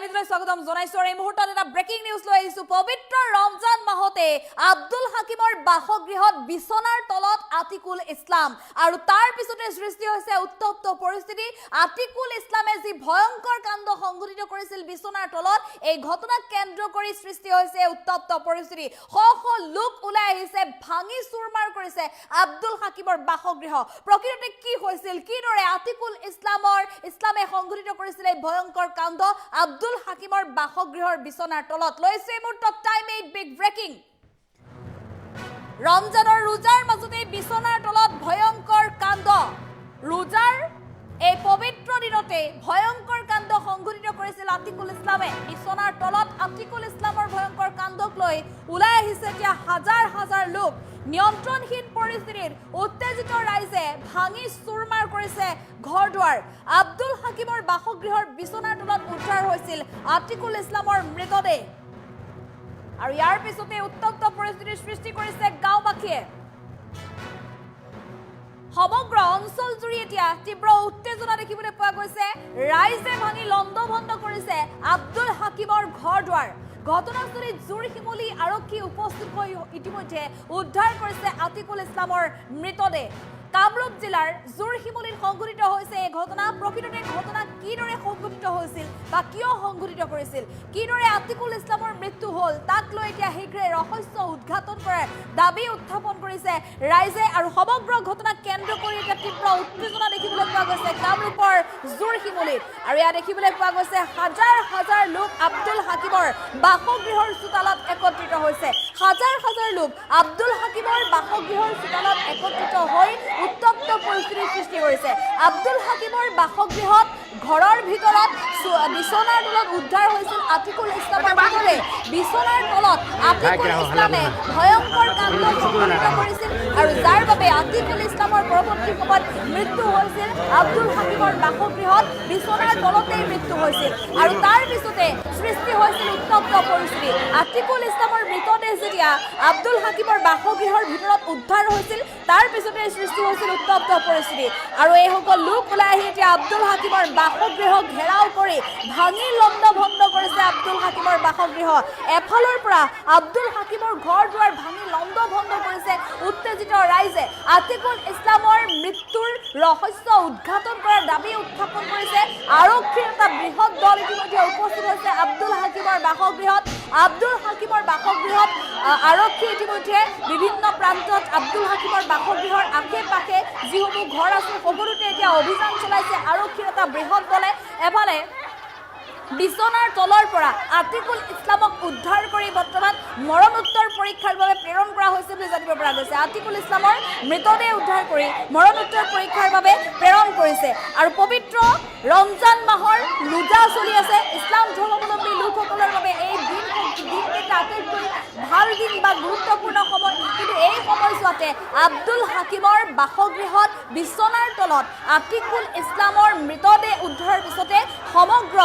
মিত্ৰই স্বাগতম জনাইছো আৰু এই মুহূৰ্তত এটা ব্ৰেকিং নিউজ লৈ আহিছো পবিত্ৰ ৰমজান মাহতে আব্দুল হাকিমৰ বাসগৃহত বিছনাৰ তলত আতিকুল ইছলাম আৰু তাৰ পিছতে সৃষ্টি হৈছে উত্তপ্ত পৰিস্থিতি আতিকুল ইছলামে যি ভয়ংকৰ কাণ্ড সংঘটিত কৰিছিল বিছনাৰ তলত এই ঘটনাক কেন্দ্ৰ কৰি সৃষ্টি হৈছে উত্তপ্ত পৰিস্থিতি শ শ লোক ওলাই আহিছে ভাঙি চুৰমাৰ কৰিছে আব্দুল হাকিমৰ বাসগৃহ প্ৰকৃততে কি হৈছিল কিদৰে আতিকুল ইছলামে সংঘটিত কৰিছিল এই ভয়ংকৰ কাণ্ড আব্দুল হাকিমৰ বাসগৃহৰ বিছনাৰ তলত লৈছে এই মুহূৰ্তত টাইম 8 বিগ ব্ৰেকিং ৰমজানৰ ৰোজাৰ মাজতে বিছনাৰ তলত ভয়ংকৰ কাণ্ড ৰোজাৰ এই পবিত্ৰ দিনতে ভয়ংকৰ কাণ্ড সংঘটিত কৰিছিল আতিকুল ইছলামে বিছনাৰ তলত আতিকুল ইছলামৰ ভয়ংকৰ কাণ্ডক লৈ ওলাই আহিছে এতিয়া হাজাৰ হাজাৰ লোক নিয়ন্ত্ৰণহীন পৰিস্থিতিত উত্তেজিত ৰাইজে ভাঙি চুৰমাৰ কৰিছে ঘৰ-দুৱাৰ আব্দুল হাকিমৰ বাসগৃহৰ বিছনাৰ তলত উদ্ধাৰ হৈছিল আতিকুল ইছলামৰ মৃতদেহ আৰু ইয়াৰ পিছতে উত্তপ্ত পৰিস্থিতিৰ সৃষ্টি কৰিছে গাঁওবাসীয়ে সমগ্ৰ অঞ্চল জুৰি এতিয়া তীব্ৰ উত্তেজনা দেখিবলৈ পোৱা গৈছে ৰাইজে ভাঙি লণ্ডভণ্ড কৰিছে আব্দুল হাকিমৰ ঘৰ-দুৱাৰ ঘটনাস্থলীত জোৰ শিমলি আৰক্ষী উপস্থিত হৈ ইতিমধ্যে উদ্ধাৰ কৰিছে আতিকুল ইছলামৰ মৃতদেহ কামৰূপ জিলাৰ জোৰ শিমলিত সংঘটিত হৈছে এই ঘটনা প্ৰকৃততে ঘটনা কিদৰে সংঘটিত হৈছিল বা কিয় সংঘটিত কৰিছিল কিদৰে আতিকুল ইছলামৰ মৃত্যু হ'ল তাক লৈ এতিয়া শীঘ্ৰে ৰহস্য উদ্ঘাটন কৰাৰ দাবী উত্থাপন কৰিছে ৰাইজে আৰু সমগ্ৰ ঘটনাক কেন্দ্ৰ কৰি এতিয়া তীব্ৰ উত্তেজনা দেখিবলৈ পোৱা গৈছে কামৰূপৰ জোৰ শিমলিত আৰু ইয়াত দেখিবলৈ পোৱা গৈছে হাজাৰ হাজাৰ লোক আব্দুল হাকিমৰ বাসগৃহৰ চোতালত একত্ৰিত হৈছে হাজাৰ হাজাৰ লোক আব্দুল হাকিমৰ বাসগৃহৰ চোতালত একত্ৰিত হৈ উত্তপ্ত পৰিস্থিতিৰ সৃষ্টি কৰিছে আব্দুল হাকিমৰ বাসগৃহত ঘৰৰ ভিতৰত বিছনাৰ তলত উদ্ধাৰ হৈছিল আতিকুল ইছলামৰ মৃতদেহ বিছনাৰ তলত আতিকুল ইছলামে ভয়ংকৰ কাণ্ড সংঘটিত কৰিছিল আৰু যাৰ বাবে আতিকুল ইছলামৰ পৰৱৰ্তী সময়ত মৃত্যু হৈছিল আব্দুল হাকিমৰ বাসগৃহত বিছনাৰ তলতেই মৃত্যু হৈছিল আৰু তাৰ পিছতে সৃষ্টি হৈছিল উত্তপ্ত পৰিস্থিতি আতিকুল ইছলামৰ মৃতদেহ যেতিয়া আব্দুল হাকিমৰ বাসগৃহৰ ভিতৰত উদ্ধাৰ হৈছিল তাৰ পিছতে সৃষ্টি হৈছিল উত্তপ্ত পৰিস্থিতি আৰু এই সকল লোক ওলাই আহি এতিয়া আব্দুল হাকিমৰ বাসগৃহক ঘেৰাও কৰি ভাঙি লণ্ডভণ্ড কৰিছে আব্দুল হাকিমৰ বাসগৃহ এফালৰ পৰা আব্দুল হাকিমৰ ঘৰ-দুৱাৰ ভাঙি লণ্ডভণ্ড কৰিছে উত্তেজিত ৰাইজে আতিকুল ইছলামৰ মৃত্যুৰ ৰহস্য উদ্ঘাটন কৰাৰ দাবী উত্থাপন কৰিছে আৰক্ষীৰ এটা বৃহৎ দল ইতিমধ্যে উপস্থিত হৈছে আব্দুল হাকিমৰ বাসগৃহত আব্দুল হাকিমৰ বাসগৃহত আৰক্ষী ইতিমধ্যে বিভিন্ন প্ৰান্তত আব্দুল হাকিমৰ বাসগৃহৰ আশে-পাশে যিসমূহ ঘৰ আছে সকলোতে এতিয়া অভিযান চলাইছে আৰক্ষীৰ এটা বৃহৎ দলে এফালে বিছনাৰ তলৰ পৰা আতিকুল ইছলামক উদ্ধাৰ কৰি বৰ্তমান মৰণোত্তৰ পৰীক্ষাৰ বাবে প্ৰেৰণ কৰা হৈছে বুলি জানিব পৰা গৈছে আতিকুল ইছলামৰ মৃতদেহ উদ্ধাৰ কৰি মৰণোত্তৰ পৰীক্ষাৰ বাবে প্ৰেৰণ কৰিছে আৰু পবিত্ৰ ৰমজান মাহৰ ৰোজা চলি আছে ইছলাম ধৰ্মাৱলম্বী লোকসকলৰ বাবে এই দিনকেইটা আটাইতকৈ ভাল দিন বা গুৰুত্বপূৰ্ণ সময় কিন্তু এই সময়ছোৱাতে আব্দুল হাকিমৰ বাসগৃহত বিছনাৰ তলত আতিকুল ইছলামৰ মৃতদেহ উদ্ধাৰৰ পিছতে সমগ্ৰ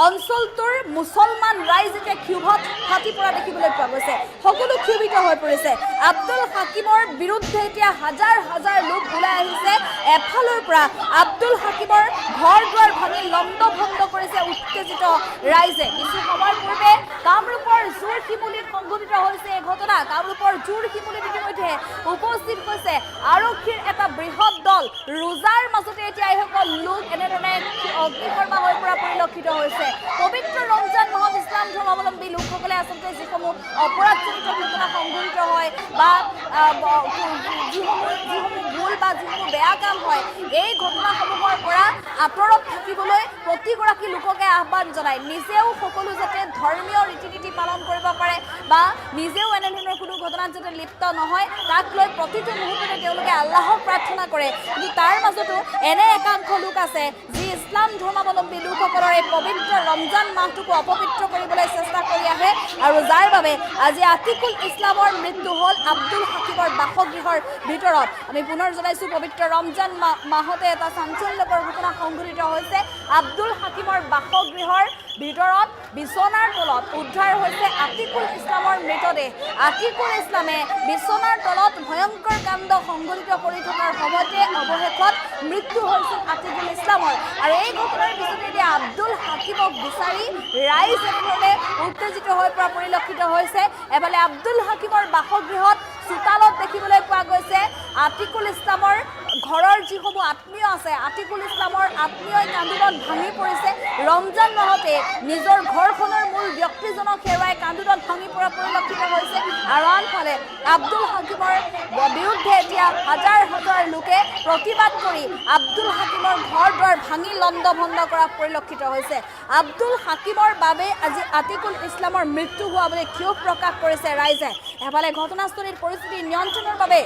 অঞ্চলটোৰ মুছলমান ৰাইজ এতিয়া ক্ষোভত ফাটি পৰা দেখিবলৈ পোৱা গৈছে সকলো ক্ষোভিত হৈ পৰিছে আব্দুল হাকিমৰ বিৰুদ্ধে এতিয়া হাজাৰ হাজাৰ লোক ওলাই আহিছে এফালৰ পৰা আব্দুল হাকিমৰ ঘৰ-দুৱাৰ ভাঙি লণ্ডভণ্ড কৰিছে উত্তেজিত ৰাইজে কিছু সময়ৰ পূৰ্বে কামৰূপৰ জোৰ শিমুলিত সংঘটিত হৈছে এই ঘটনা কামৰূপৰ জোৰ শিমুলিত ইতিমধ্যে উপস্থিত হৈছে আৰক্ষীৰ এটা বৃহৎ দল ৰোজাৰ মাজতে এতিয়া এইসকল লোক এনেধৰণে অগ্নিকৰ্মা হৈ পৰা পৰিলক্ষিত হৈছে পবিত্ৰ ৰমজান মাহত ইছলাম ধৰ্মাৱলম্বী লোকসকলে আচলতে যিসমূহ অপৰাধজনিত ঘটনা সংঘটিত হয় বা যিসমূহ ভুল বা যিসমূহ বেয়া কাম হয় এই ঘটনাসমূহৰ পৰা আঁতৰত থাকিবলৈ প্ৰতিগৰাকী লোককে আহ্বান জনায় নিজেও সকলো যাতে ধৰ্মীয় ৰীতি-নীতি পালন কৰিব পাৰে বা নিজেও এনেধৰণৰ কোনো ঘটনাত যাতে লিপ্ত নহয় তাক লৈ প্ৰতিটো মুহূৰ্ততে তেওঁলোকে আল্লাহক প্ৰাৰ্থনা কৰে কিন্তু তাৰ মাজতো এনে একাংশ লোক আছে যি ইছলাম ধৰ্মাৱলম্বী লোকসকলৰ এই পবিত্ৰ ৰমজান মাহটোকো অপবিত্ৰ কৰিবলৈ চেষ্টা কৰি আহে আৰু যাৰ বাবে আজি আতিকুল ইছলামৰ মৃত্যু হ'ল আব্দুল হাকিমৰ বাসগৃহৰ ভিতৰত আমি পুনৰ জনাইছোঁ পবিত্ৰ ৰমজান মাহতে এটা চাঞ্চল্যকৰ ঘটনা সংঘটিত হৈছে আব্দুল হাকিমৰ বাসগৃহৰ ভিতৰত বিছনাৰ তলত উদ্ধাৰ হৈছে আতিকুল ইছলামৰ মৃতদেহ। আতিকুল ইছলামে বিছনাৰ তলত ভয়ংকৰ কাণ্ড সংঘটিত কৰি থকাৰ সময়তে অৱশেষত মৃত্যু হৈছিল আতিকুল ইছলামৰ। আৰু এই ঘটনাৰ পিছতে এতিয়া আব্দুল হাকিমক বিচাৰি ৰাইজ এনেধৰণে উত্তেজিত হৈ পৰা পৰিলক্ষিত হৈছে। এফালে আব্দুল হাকিমৰ বাসগৃহত চোতালত দেখিবলৈ পোৱা গৈছে আতিকুল ইছলামৰ ঘৰৰ যিসমূহ আত্মীয় আছে, আতিকুল ইছলামৰ আত্মীয়ই কান্দোনত ভাঙি পৰিছে। ৰমজান মাহতে নিজৰ ঘৰখনৰ মূল ব্যক্তিজনক হেৰুৱাই কান্দোনত ভাঙি পৰা পৰিলক্ষিত হৈছে। আৰু আনফালে আব্দুল হাকিমৰ বিৰুদ্ধে এতিয়া হাজাৰ হাজাৰ লোকে প্ৰতিবাদ কৰি আব্দুল হাকিমৰ ঘৰ দুৱাৰ ভাঙি লণ্ডভণ্ড কৰা পৰিলক্ষিত হৈছে। আব্দুল হাকিমৰ বাবে আজি আতিকুল ইছলামৰ মৃত্যু হোৱা বুলি ক্ষোভ প্ৰকাশ কৰিছে ৰাইজে। এফালে ঘটনাস্থলীত পৰিস্থিতি নিয়ন্ত্ৰণৰ বাবে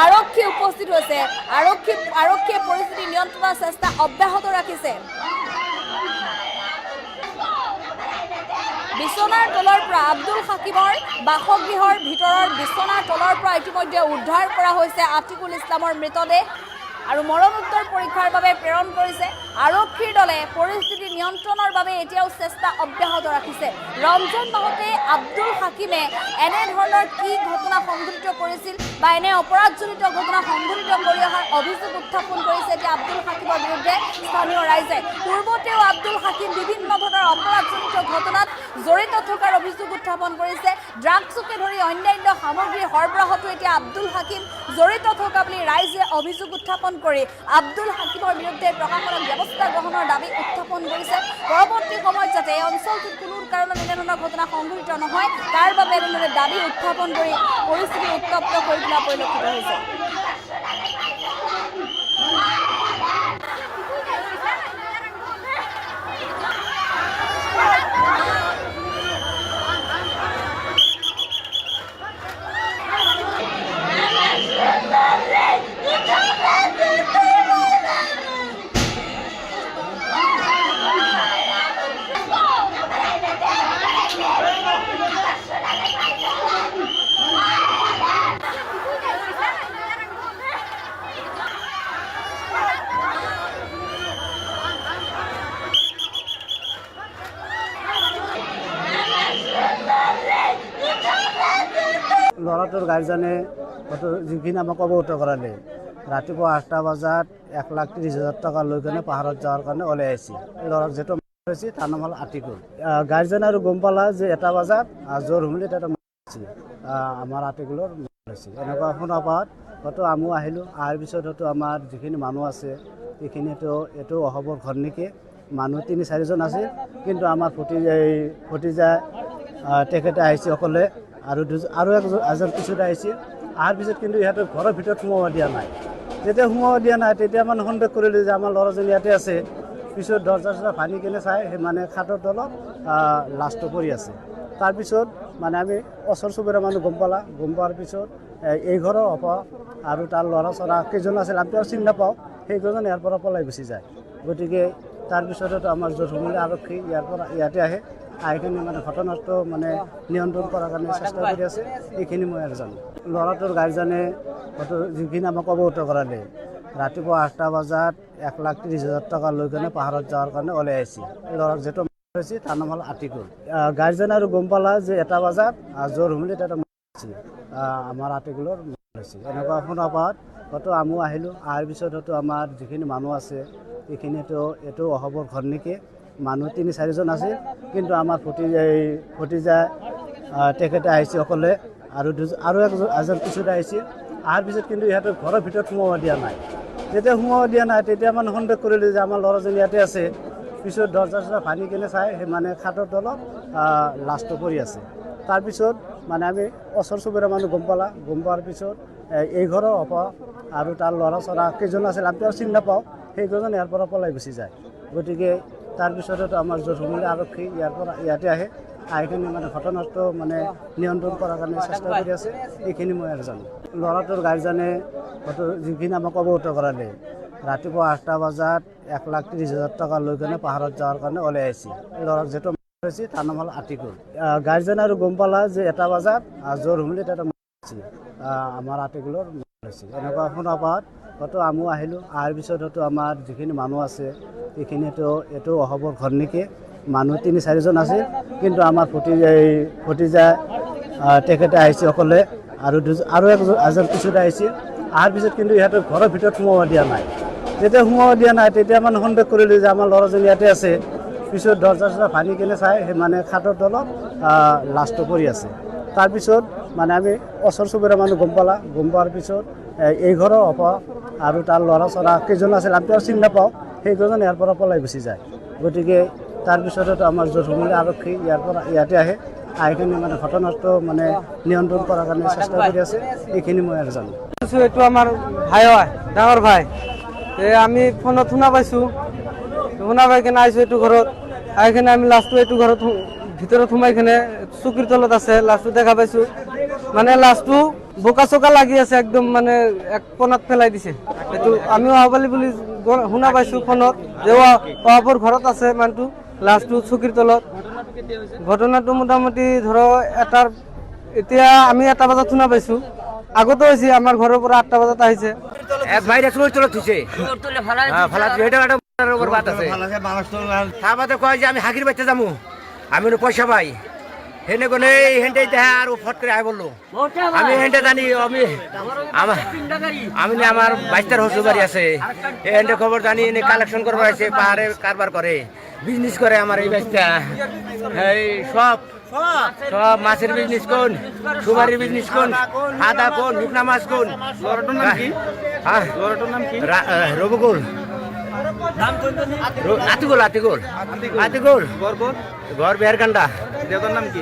আৰক্ষী উপস্থিত হৈছে। আৰক্ষীয়ে পৰিস্থিতি নিয়ন্ত্ৰণৰ চেষ্টা অব্যাহত ৰাখিছে। বিছনাৰ তলৰ পৰা আব্দুল হাকিমৰ বাসগৃহৰ ভিতৰৰ বিছনাৰ তলৰ পৰা ইতিমধ্যে উদ্ধাৰ কৰা হৈছে আতিকুল ইছলামৰ মৃতদেহ আৰু মৰণোত্তৰ পৰীক্ষাৰ বাবে প্ৰেৰণ কৰিছে। আৰক্ষীৰ দলে পৰিস্থিতি নিয়ন্ত্ৰণৰ বাবে এতিয়াও চেষ্টা অব্যাহত ৰাখিছে। ৰমজান মাহতে আব্দুল হাকিমে এনেধৰণৰ কি ঘটনা সংঘটিত কৰিছিল বা এনে অপৰাধজনিত ঘটনা সংঘটিত কৰি অহাৰ অভিযোগ উত্থাপন কৰিছে এতিয়া আব্দুল হাকিমৰ বিৰুদ্ধে স্থানীয় ৰাইজে। পূৰ্বতেও আব্দুল হাকিম বিভিন্ন ধৰণৰ অপৰাধজনিত ঘটনাত জড়িত থকাৰ অভিযোগ উত্থাপন কৰিছে। ড্ৰাগছকে ধৰি অন্যান্য সামগ্ৰীৰ সৰবৰাহতো এতিয়া আব্দুল হাকিম জড়িত থকা বুলি ৰাইজে অভিযোগ উত্থাপন কৰি আব্দুল হাকিমৰ বিৰুদ্ধে প্ৰশাসনক ব্যৱস্থা গ্ৰহণৰ দাবী উত্থাপন কৰিছে। পৰৱৰ্তী সময়ত যাতে এই অঞ্চলটোত কোনো কাৰণত এনেধৰণৰ ঘটনা সংঘটিত নহয় তাৰ বাবে এনেদৰে দাবী উত্থাপন কৰি পৰিস্থিতি উত্তপ্ত কৰি তোলা পৰিলক্ষিত হৈছে। ল'ৰাটোৰ গাৰ্জেনে যিখিনি আমাক অৱগত কৰালে, ৰাতিপুৱা 8টা বজাত 1,30,000 টকা লৈ কেনে পাহাৰত যোৱাৰ কাৰণে ওলাই আহিছে। ল'ৰাক যিটো হৈছে তাৰ নাম হ'ল আতিকুল। গাৰ্জেন আৰু গম পালা যে 1টা বজাত জ্বৰ হুমলিত এটা আমাৰ আতিকুলৰ হৈছে। এনেকুৱা শুনা পোৱাত হয়তো আমিও আহিলোঁ। অহাৰ পিছত হয়তো আমাৰ যিখিনি মানুহ আছে সেইখিনিতো এইটো অহবৰ ঘৰ নেকি, মানুহ 3-4জন আছে। কিন্তু আমাৰ ভতিজা তেখেতে আহিছে অকলে আৰু এজন পিছত আহিছে। অহাৰ পিছত কিন্তু ইহঁতৰ ঘৰৰ ভিতৰত সোমাব দিয়া নাই। যেতিয়া সোমাব দিয়া নাই তেতিয়া মানে সন্দেহ কৰিলোঁ যে আমাৰ ল'ৰাজন ইয়াতে আছে। পিছত দৰ্জা ভাঙি কিনে চাই মানে খাটৰ তলত লাষ্টটো পৰি আছে। তাৰপিছত মানে আমি ওচৰ চুবুৰীয়া মানুহ গম পোৱাৰ পিছত এই ঘৰৰ হ'ব আৰু তাৰ ল'ৰা চৰা কেইজন আছিল আমি চিনি নাপাওঁ, সেইকেইজন ইয়াৰ পৰা পলাই গুচি যায়। গতিকে তাৰপিছতো আমাৰ জোৰমূলী আৰক্ষী ইয়াতে আহে। আইখিনি মানে ঘটনাটো মানে নিয়ন্ত্ৰণ কৰাৰ কাৰণে চেষ্টা কৰি আছে। এইখিনি মই আৰু জানো। ল'ৰাটোৰ গাৰ্জেনে হয়তো যিখিনি আমাক অৱগত কৰালে, ৰাতিপুৱা 8টা বজাত 1,30,000 টকা লৈ কেনে পাহাৰত যোৱাৰ কাৰণে ওলাই আহিছে। ল'ৰাক যিটো হৈছে তাৰ নাম হ'ল আতিকুল। গাৰ্জেন আৰু গম পালা যে 1টা বজাত জ্বৰ হুমলিত এটা আমাৰ আতিকুলৰ হৈছে। এনেকুৱা শুনা পোৱাত হয়তো আমিও আহিলোঁ। অহাৰ পিছত হয়তো আমাৰ যিখিনি মানুহ আছে সেইখিনিতো এইটো অহবৰ ঘৰ নেকি, মানুহ 3-4জন আছে। কিন্তু আমাৰ ভতিজা তেখেতে আহিছে অকলে আৰু এজন পিছত আহিছে। অহাৰ পিছত কিন্তু ইহঁতৰ ঘৰৰ ভিতৰত সোমাব দিয়া নাই। যেতিয়া সোমাব দিয়া নাই তেতিয়া মানে সন্দেহ কৰিলোঁ যে আমাৰ ল'ৰাজন ইয়াতে আছে। পিছত দৰ্জা ভাঙি কিনে চাই মানে খাটৰ তলত লাষ্টটো পৰি আছে। তাৰপিছত মানে আমি ওচৰ চুবুৰীয়া মানুহ গম পোৱাৰ পিছত এই ঘৰৰ হ'ব আৰু তাৰ ল'ৰা চৰা কেইজন আছিল আমি চিনি নাপাওঁ, সেইকেইজন ইয়াৰ পৰা পলাই গুচি যায়। গতিকে তাৰপিছতো আমাৰ জোৰমূলী আৰক্ষী ইয়াতে আহে। আইখিনি মানে ঘটনাটো মানে নিয়ন্ত্ৰণ কৰাৰ কাৰণে চেষ্টা কৰি আছে। এইখিনি মই আৰু জানো। ল'ৰাটোৰ গাৰ্জেনে হয়তো যিখিনি আমাক অৱগত কৰালে, ৰাতিপুৱা 8টা বজাত 1,30,000 টকা লৈ কেনে পাহাৰত যোৱাৰ কাৰণে ওলাই আহিছে। ল'ৰাক যিটো হৈছে তাৰ নাম হ'ল আতিকুল। গাৰ্জেন আৰু গম পালা যে 1টা বজাত জ্বৰ হুমলিত এটা আমাৰ আতিকুলৰ হৈছে। এনেকুৱা শুনা পোৱাত হয়তো আমিও আহিলোঁ। অহাৰ পিছত হয়তো আমাৰ যিখিনি মানুহ আছে সেইখিনিতো এইটো অহবৰ ঘৰ নেকি, মানুহ 3-4জন আছিল, কিন্তু আমাৰ ভতিজা তেখেতে আহিছে অকলে আৰু এজন পিছত আহিছিল। অহাৰ পিছত কিন্তু ইহঁতৰ ঘৰৰ ভিতৰত সোমাব দিয়া নাই। যেতিয়া সোমাব দিয়া নাই তেতিয়া মানে সন্দেহ কৰিলোঁ যে আমাৰ ল'ৰাজন ইয়াতে আছে। পিছত দৰ্জা ভাঙি কিনে চাই সেই মানে খাটৰ তলত লাছটো পৰি আছে। তাৰপিছত মানে আমি ওচৰ চুবুৰীয়া মানুহ গম পোৱাৰ পিছত এই ঘৰৰ আৰু তাৰ ল'ৰা চৰা কেইজন আছিল আমি আৰু চিনি নাপাওঁ, সেইকেইজন ইয়াৰ পৰা পলাই গুচি যায়। গতিকে তাৰপিছতো আমাৰ জোৰমূলি আৰক্ষী ইয়াতে আহি কিনে মানে ঘটনাটো মানে নিয়ন্ত্ৰণ কৰাৰ কাৰণে চেষ্টা কৰি আছে। এইখিনি মই আৰু জানো। এইটো আমাৰ ভাই হয়, ডাঙৰ ভাই। আমি ফোনত শুনা পাইছোঁ, শুনা পাই কিনে আহিছোঁ এইটো ঘৰত। আহি কিনে আমি লাষ্টটো এইটো ঘৰত ভিতৰত সোমাই কিনে চকীৰ তলত আছে, লাষ্টটো দেখা পাইছোঁ। মানে লাষ্টটো বোকা চোকা লাগি আছে, একদম মানে এক কোণাত পেলাই দিছে। এইটো আমিও অহাবালি বুলি শুনা পাইছোঁ ফোনত, যে অহাপুৰ ঘৰত আছে মানুহটো, লাষ্টটো চকীৰ তলত। ঘটনাটো মোটামুটি ধৰক এতিয়া আমি 1টা বজাত শুনা পাইছোঁ। আগতো হৈছে, আমাৰ ঘৰৰ পৰা 8টা বজাত আহিছে। আমি হাকির বাচ্চা যাবো, আমি পয়সা পাই হেনে গলে হেনটে আর ফট করে আই বললো। আমি হেনটে জানি আমি আমার 22টার হসু বাড়ি আছে, হেনটে খবর জানি এনে কালেকশন করবার আছে, পাহাড়ে কারবার করে, বিজনেস করে আমার এই বাচ্চা। এই সব মাছের বিজনেস কোন, সুপারির বিজনেস কোন, হাদা কোন, শুকনা মাছ কোন। রবুকুল আতিকুল ঘর বেহারকান্ডা। নাম কি?